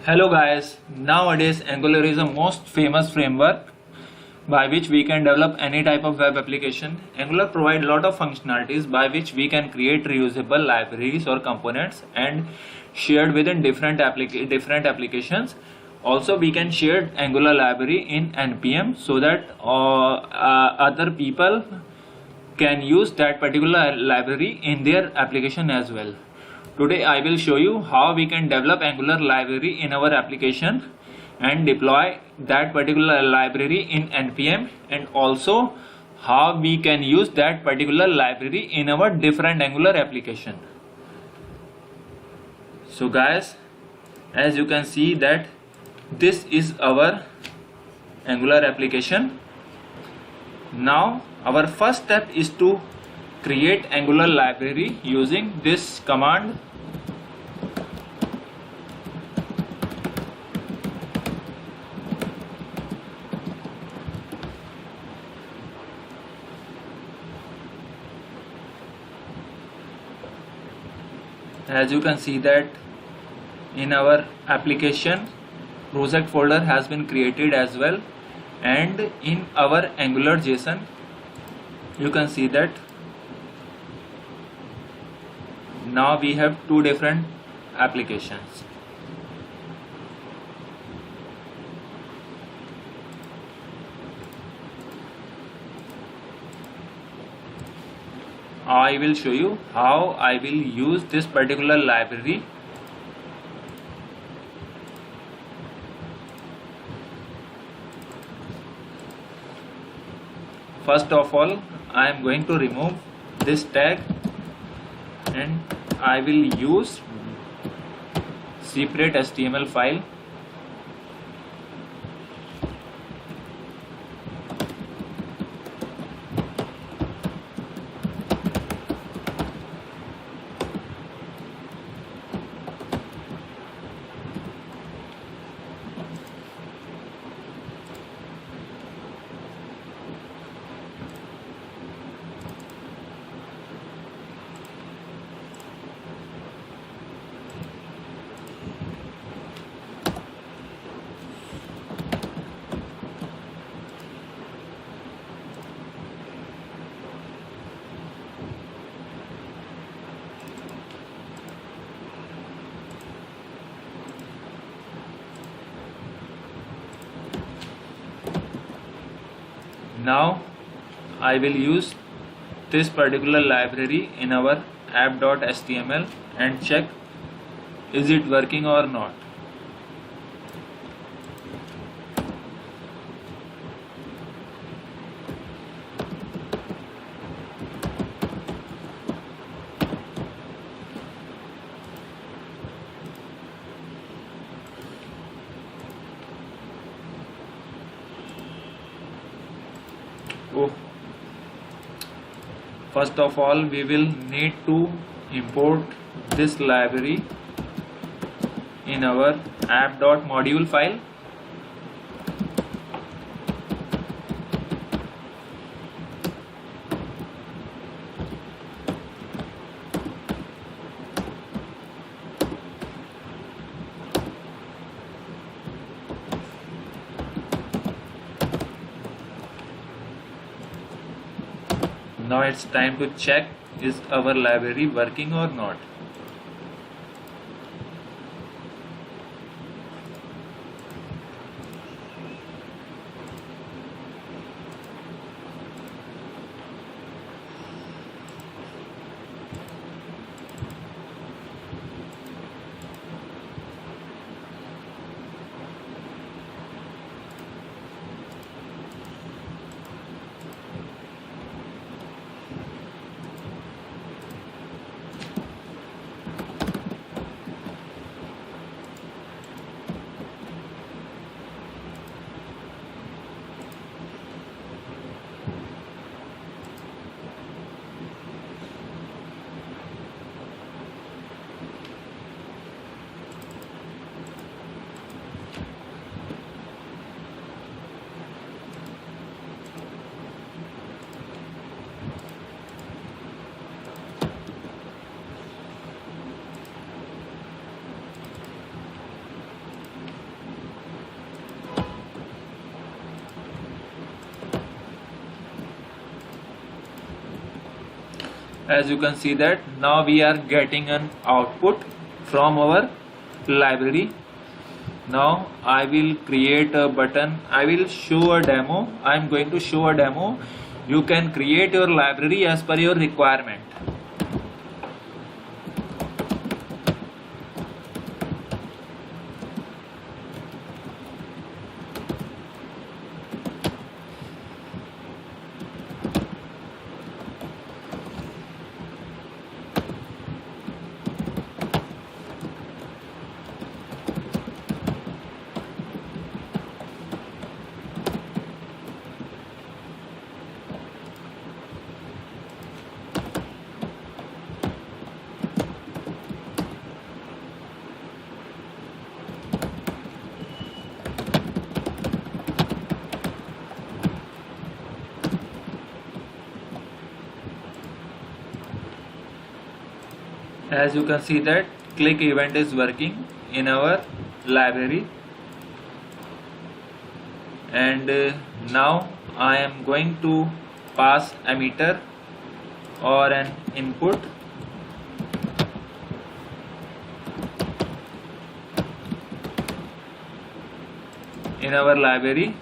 Hello guys, nowadays Angular is the most famous framework by which we can develop any type of web application. Angular provides a lot of functionalities by which we can create reusable libraries or components and shared within different applications. Also, we can share Angular library in NPM so that other people can use that particular library in their application as well. Today I will show you how we can develop Angular library in our application and deploy that particular library in NPM, and also how we can use that particular library in our different Angular application. So guys, as you can see that this is our Angular application. Now our first step is to create Angular library using this command. As you can see that in our application project folder has been created as well, and in our Angular JSON you can see that now we have two different applications. I will show you how I will use this particular library. First of all, I am going to remove this tag and I will use separate HTML file. Now I will use this particular library in our app.html and check is it working or not. First of all, we will need to import this library in our app.module file. Now it's time to check is our library working or not. As you can see that now we are getting an output from our library. Now I will create a button. I will show a demo. I am going to show a demo. You can create your library as per your requirement. As you can see that click event is working in our library, and now I am going to pass emitter or an input in our library.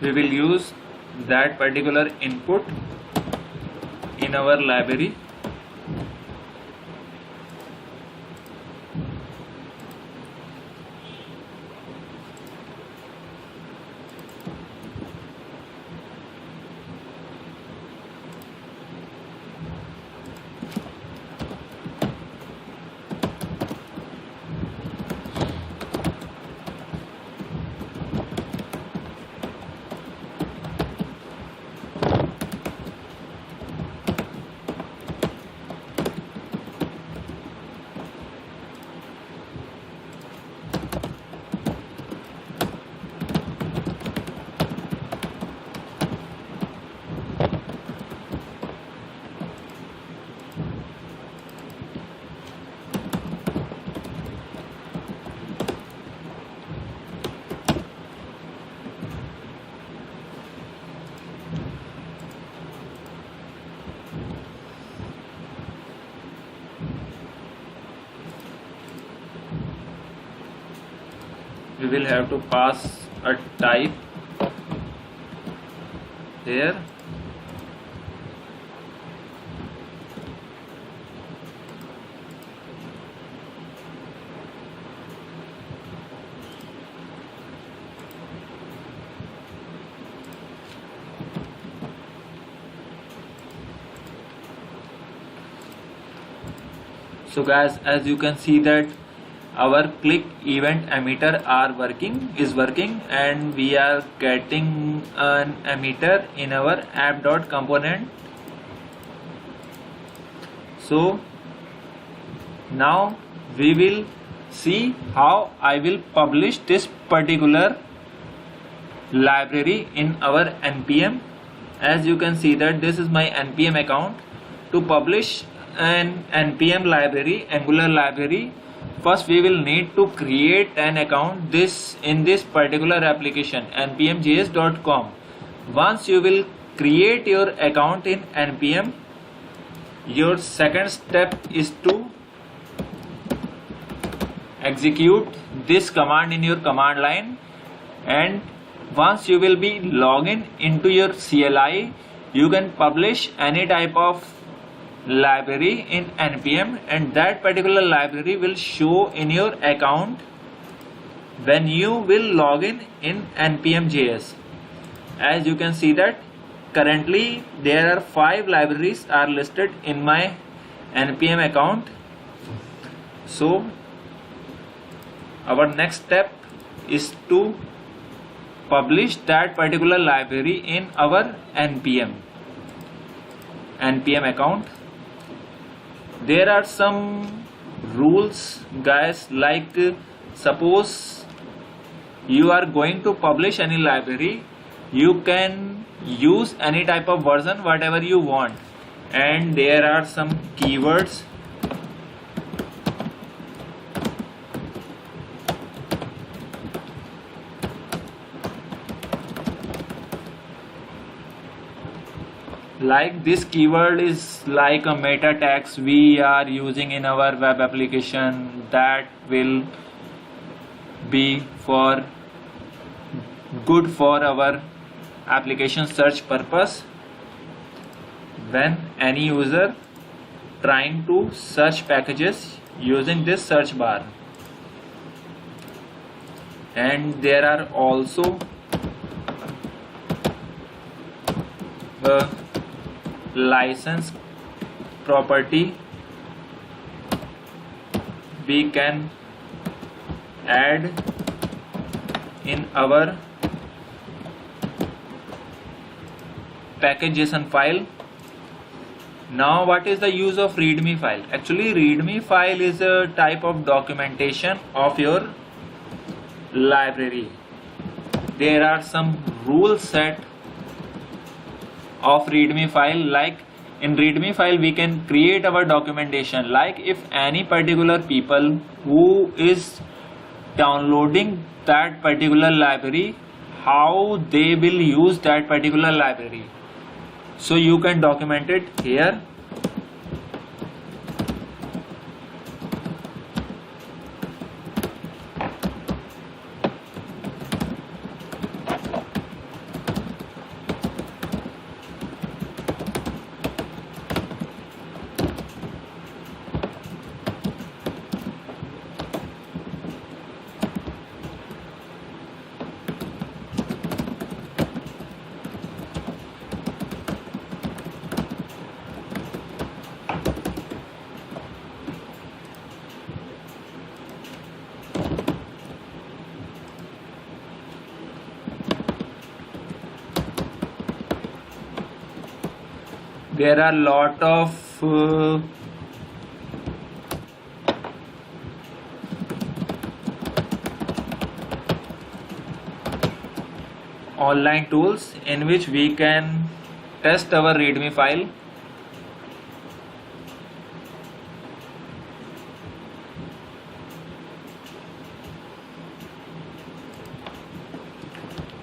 We will use that particular input in our library. We will have to pass a type here. So guys, as you can see that our click event emitter is working, and we are getting an emitter in our app.component. So now we will see how I will publish this particular library in our npm. As you can see that this is my npm account. To publish an npm library, Angular library, first we will need to create an account in this particular application npmjs.com. Once you will create your account in npm, your second step is to execute this command in your command line, and once you will be logged into your CLI, you can publish any type of library in npm, and that particular library will show in your account when you will log in npm.js. As you can see that currently there are 5 libraries are listed in my npm account. So our next step is to publish that particular library in our npm account. There are some rules, guys, like suppose you are going to publish any library, you can use any type of version whatever you want, and there are some keywords. Like this keyword is like a meta tags we are using in our web application that will be for good for our application search purpose. When any user trying to search packages using this search bar, and there are also license property we can add in our package.json file. Now what is the use of readme file? Actually readme file is a type of documentation of your library. There are some rules set of readme file. Like in readme file we can create our documentation, like if any particular people who is downloading that particular library, how they will use that particular library. So you can document it here. There are lot of online tools in which we can test our readme file.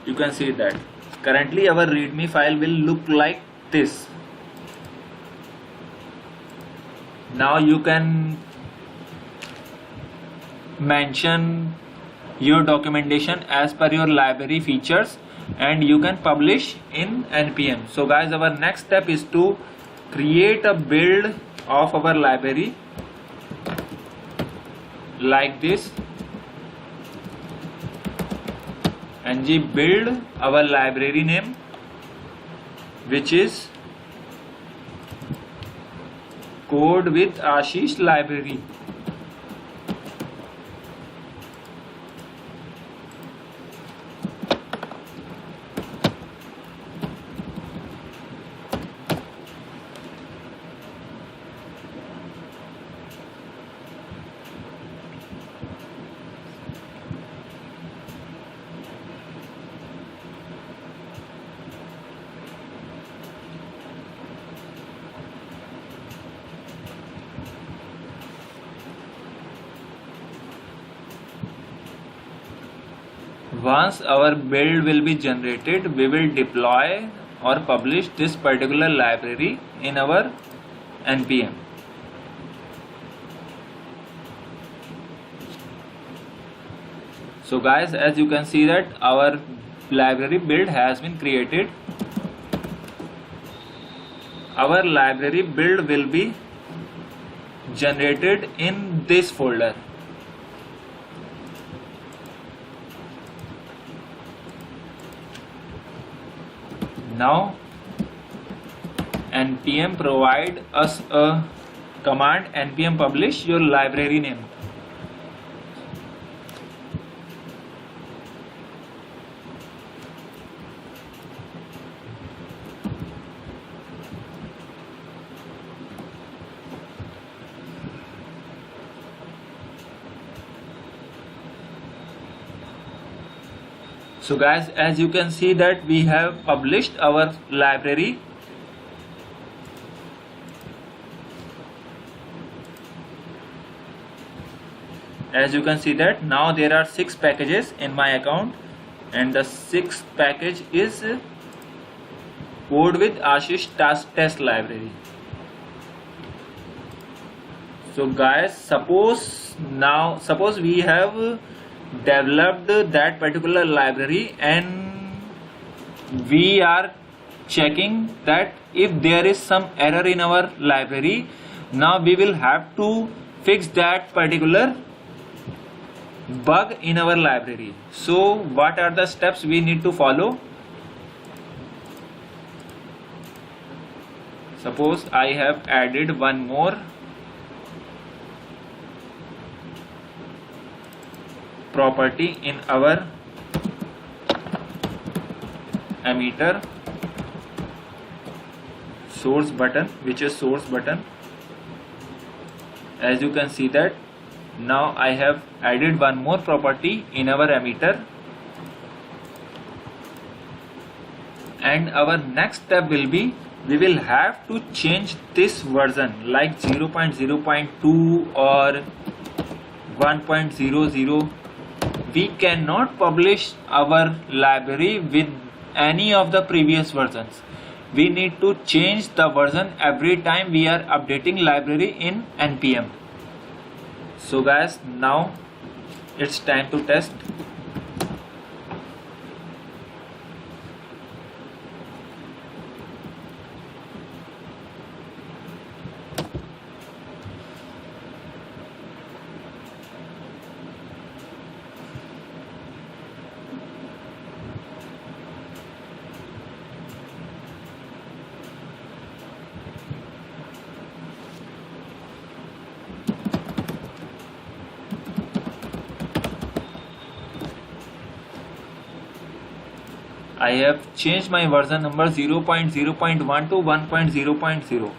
You can see that currently our readme file will look like this. Now you can mention your documentation as per your library features, and you can publish in npm. So guys, our next step is to create a build of our library like this. ng build our library name, which is code with Ashish library. Once our build will be generated, we will deploy or publish this particular library in our npm. So guys, as you can see that our library build has been created. Our library build will be generated in this folder. Now npm provide us a command npm publish your library name. So guys, as you can see that we have published our library. As you can see that now there are 6 packages in my account, and the 6th package is code with Ashish test library. So guys, suppose we have developed that particular library and we are checking that if there is some error in our library, now we will have to fix that particular bug in our library. So what are the steps we need to follow? Suppose I have added one more property in our emitter source button, which is source button. As you can see that now I have added one more property in our emitter, and our next step will be we will have to change this version like 0.0.2 or 1.00. We cannot publish our library with any of the previous versions. We need to change the version every time we are updating library in npm. So guys, now it's time to test. I have changed my version number 0.0.1 to 1.0.0.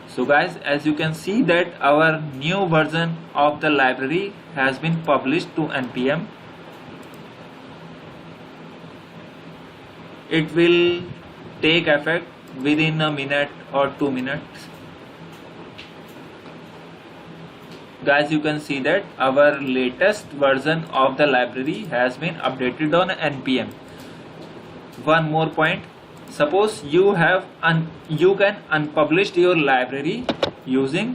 So guys, as you can see that our new version of the library has been published to npm. It will take effect within a minute or 2 minutes. Guys, you can see that our latest version of the library has been updated on npm. One more point, suppose you can unpublish your library using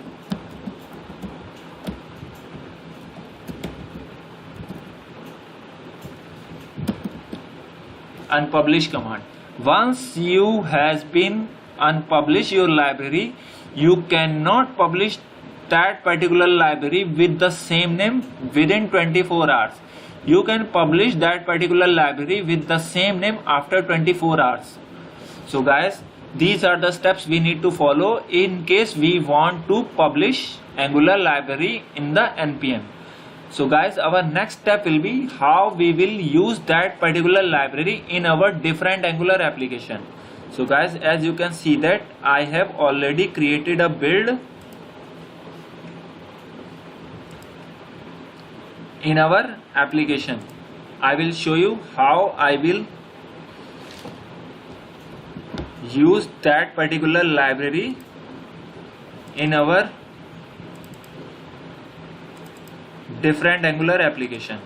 unpublish command. Once you has been unpublish your library, you cannot publish that particular library with the same name within 24 hours. You can publish that particular library with the same name after 24 hours. So guys, these are the steps we need to follow in case we want to publish Angular library in the npm. So guys, our next step will be how we will use that particular library in our different Angular application. So guys, as you can see that I have already created a build in our application. I will show you how I will use that particular library in our different Angular application.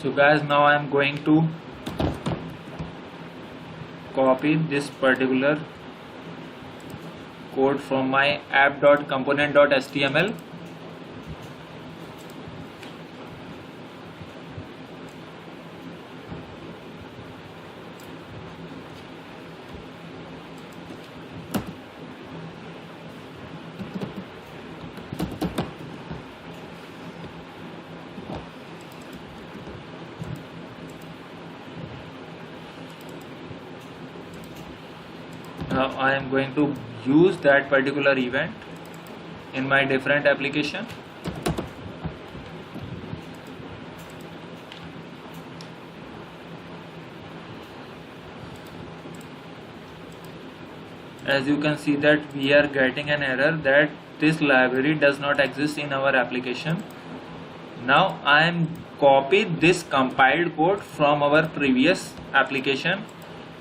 So guys, now I am going to copy this particular code from my app.component.html. Now I am going to use that particular event in my different application. As you can see that we are getting an error that this library does not exist in our application. Now I am copied this compiled code from our previous application,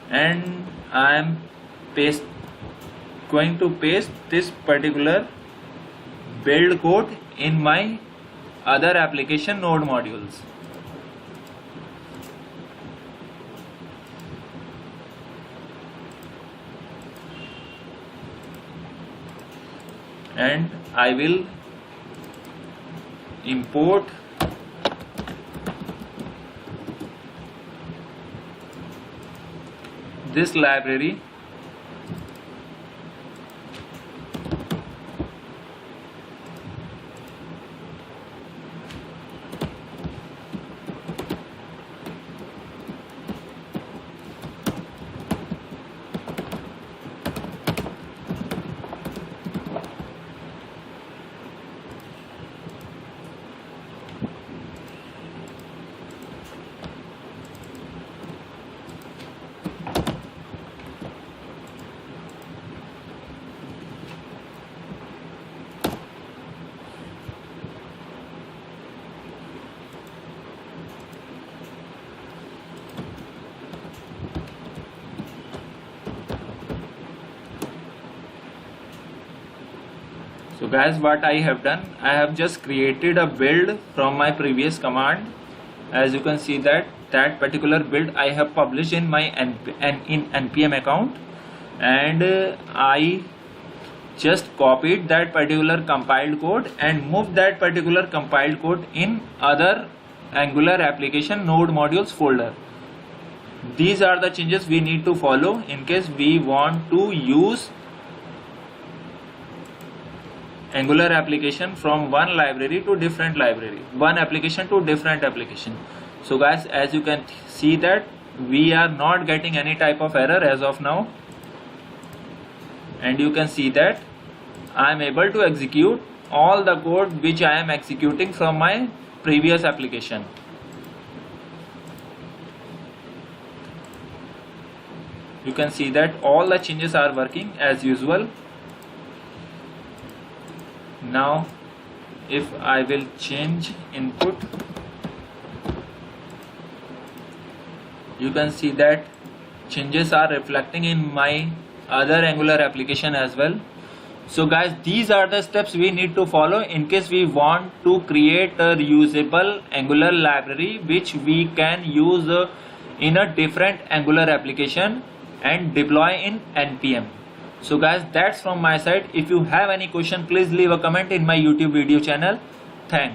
and I am going to paste this particular build code in my other application node modules. And I will import this library So guys, what I have done, I have just created a build from my previous command. As you can see that particular build I have published in my npm account, and I just copied that particular compiled code and moved that particular compiled code in other Angular application node modules folder. These are the changes we need to follow in case we want to use Angular application from one library to different library, one application to different application. So guys, as you can see that we are not getting any type of error as of now, and you can see that I am able to execute all the code which I am executing from my previous application. You can see that all the changes are working as usual. Now if I will change input, you can see that changes are reflecting in my other Angular application as well. So guys, these are the steps we need to follow in case we want to create a reusable Angular library which we can use in a different Angular application and deploy in npm. So guys, that's from my side. If you have any question, please leave a comment in my YouTube video channel.